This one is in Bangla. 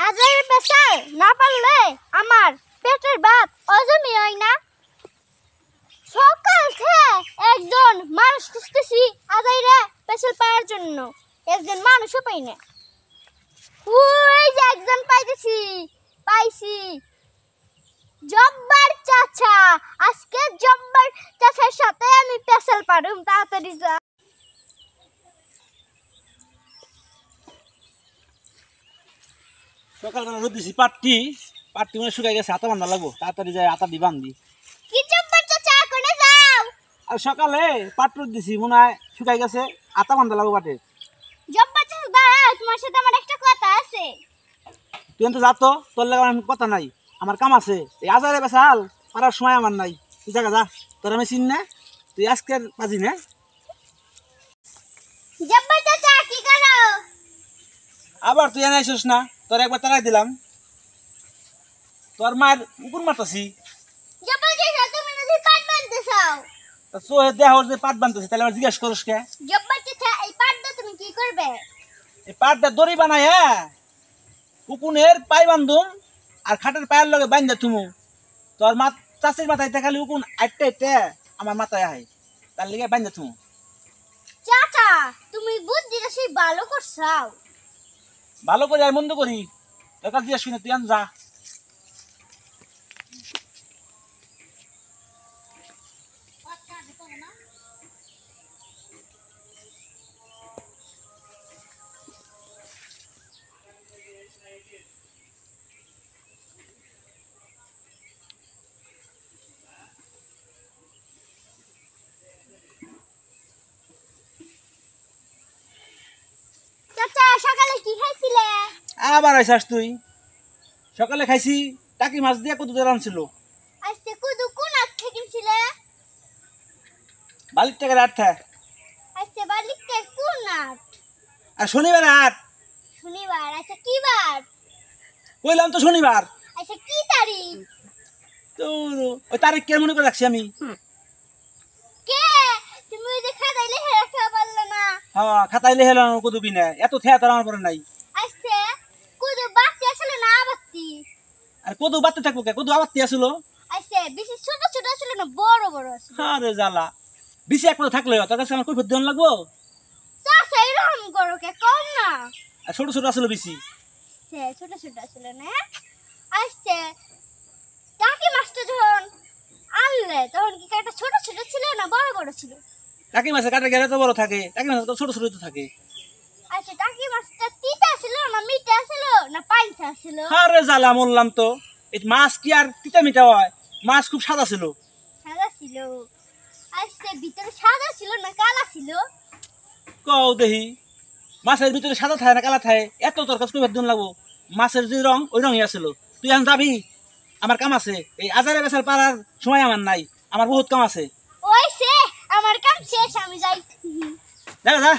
আজের পেশাল না পারলে আমার পেটের ভাত হজমই হয় না। সকাল থেকে একজন মানুষ খুঁজতেছি আজাইরে পেশাল পাওয়ার জন্য, একজন মানুষও পাই না। ওই যে একজন পাইছি জব্বার চাচা। আজকে জব্বার চাচার সাথে আমি পেশাল পারুম, তাড়াতাড়ি যা। সকালবেলা রোদ দিছি, পাটটি মানে শুকাই গেছে, আতা বান্ধা লাগবো, তাড়াতাড়ি যাই আতা দি বান্ধি। কি জব্বার চাচা কোনে যাও? আর সকালে পাট রোদ দিছি, মনে হয় শুকাই গেছে, আতা বান্ধা লাগবো পাটে। জব্বার চাচা দাঁড়াও, তোমার সাথে আমার একটা কথা আছে। তুই তো যাতো, তোর লাগে আমার কথা নাই, আমার কাম আছে। এই আজারে বেসাল পারার সময় আমার নাই, তুই জায়গা যা, তোর আমি চিন না, তুই আজকের বাজি না। জব্বার চাচা কি করো? আবার তুই এনে আইসিস না, তোর একবার তারাই দিলাম, তোর মায়ের উপর মারতাছি। জব্বার চাচা তুমি যদি পাট বানতে চাও, চোহে দেহ যে পাট বানতেছে, তাহলে আমার জিজ্ঞেস করিস কে? জব্বার চাচা এই পাটটা তুমি কি করবে? এই পাটটা দড়ি বানাই, হ্যাঁ, উকুনের পাই বান্ধুম আর খাটের পায়ের লগে বান্ধা থুমু। তোর মা চাষির মাথায় খালি উকুন আটটা আমার মাথায় আহে, তার লিগে বান্ধা থুমু। চাচা তুমি বুদ্ধিটা সেই ভালো করছাও। ভালো করি আর মন্দ করি তোর কাছে জিজ্ঞেস করি না, তুই আন যা। চাচা সকালে কি খাইছিলে? আবার আইসাস তুই? সকালে খাইছি টাকি মাছ দিয়ে কত দূর আনছিল, আজকে কুদু কোন আট কিনছিলে? বালির টাকার আটটা। আজকে বালিতে কোন আট? আর শনিবার আট। শনিবার? আচ্ছা কি বার? বললাম তো শনিবার। আচ্ছা কি তারিখ? তোর ওই তারিখ কে মনে করে রাখছি আমি? কে তুমি ওই যে খাতাইলে রাখা পারলে না? হ্যাঁ, খাতাইলে হেলাম কত বিনা, এত থেয়া তোর আমার পরে নাই। আজকে কুদু বাতি আসলে না বাতি? আর কত বাড়তে থাকবো কে, কত আবার আসলো। আজকে বেশি ছোট ছোট ছিল না বড় বড় ছিল? আরে জ্বালা, বেশি এক থাকলে তোর কাছে আমার কৈফিয়ত দেওয়ান লাগবো। চাচা এরকম করো কে, কম না? আর ছোট ছোট আসলো বেশি। সে ছোট ছোট ছিল না? আজকে টাকি মাছটা যখন আনলে তখন কি একটা ছোট ছোট ছিল না বড় বড় ছিল? টাকি মাছের কাটা গেলে তো বড় থাকে, টাকি মাছ তো ছোট ছোট তো থাকে। আচ্ছা টাকি মাছটা তিতা ছিল না মিঠা ছিল না পাইসা ছিল? আরে জ্বালা, মরলাম তো। এই মাছ কি আর তিতা মিঠা হয়? মাছ খুব সাদা ছিল। সাদা ছিল? আজকে ভিতরে সাদা ছিল না কালা ছিল? কও দেখি, মাছের ভিতরে সাদা থাকে না কালা থাকে? এত তোর কাছে কৈফিয়ত দেওয়ান লাগবো? মাছের যে রং ওই রঙই আসলো। তুই এখন যাবি, আমার কাম আছে। এই আজারে বেসাল পারার সময় আমার নাই, আমার বহুত কাম আছে। ওই সে আমার কাম শেষ, আমি যাই। যা যা।